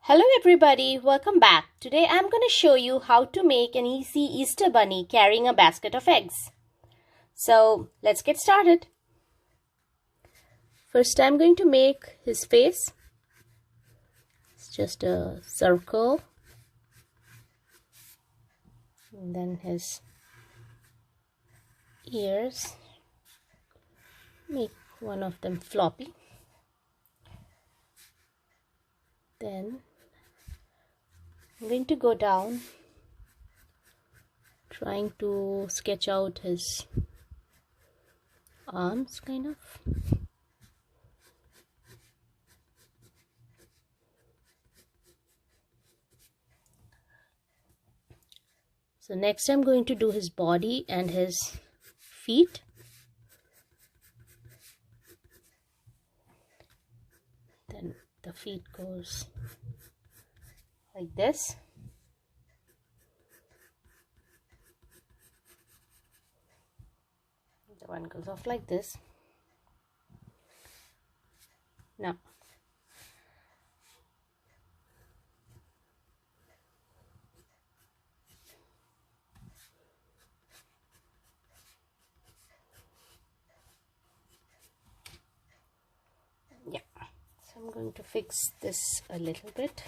Hello everybody, welcome back. Today I'm going to show you how to make an easy Easter bunny carrying a basket of eggs. So let's get started. First I'm going to make his face. It's just a circle. And then his ears. Make one of them floppy. Then I'm going to go down, trying to sketch out his arms kind of. So next I'm going to do his body and his feet. Then the feet goes like this. The one goes off like this. Now yeah, so I'm going to fix this a little bit.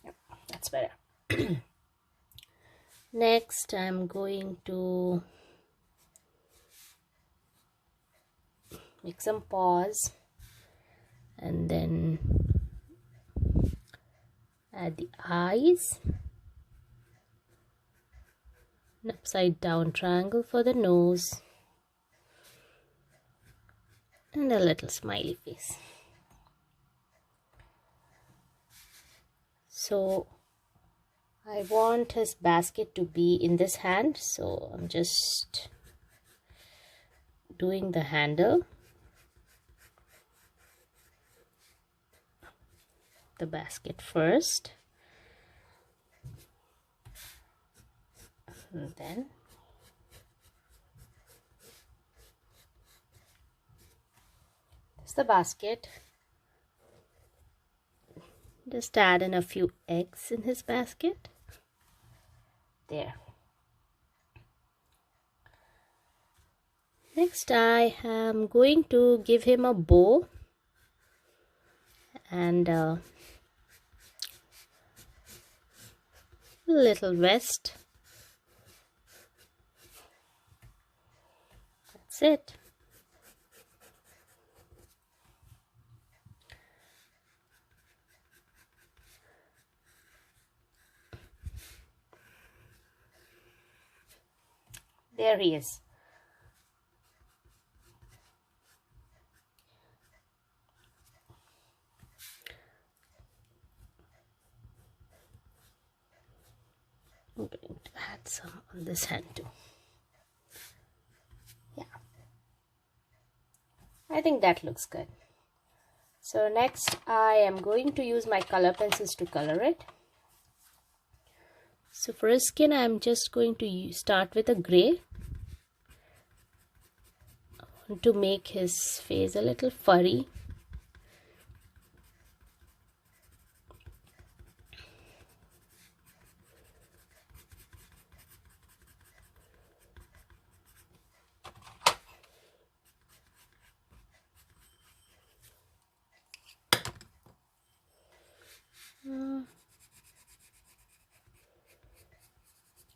Yep, that's better. Next I'm going to make some paws and then add the eyes, an upside down triangle for the nose, and a little smiley face. So I want his basket to be in this hand, so I'm just doing the handle, the basket first, and then there's the basket. Just add in a few eggs in his basket. There. Next I am going to give him a bow and a little vest. That's it. There he is. I'm going to add some on this hand too. Yeah, I think that looks good. So next I am going to use my color pencils to color it. So for his skin I'm just going to start with a gray. I want to make his face a little furry.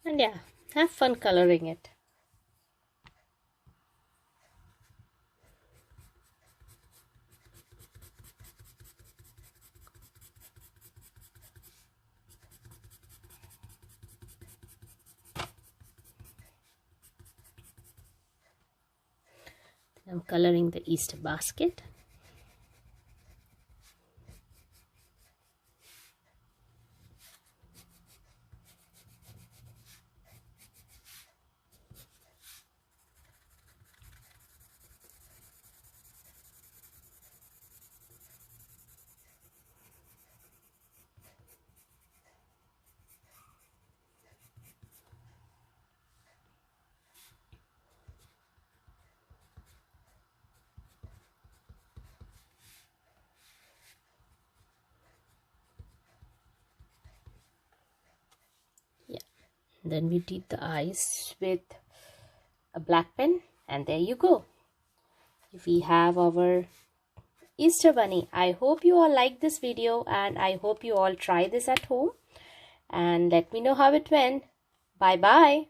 And yeah, have fun coloring it. I'm coloring the Easter basket. Then we did the eyes with a black pen, and there you go. We have our Easter bunny. I hope you all like this video, and I hope you all try this at home, and let me know how it went. Bye bye.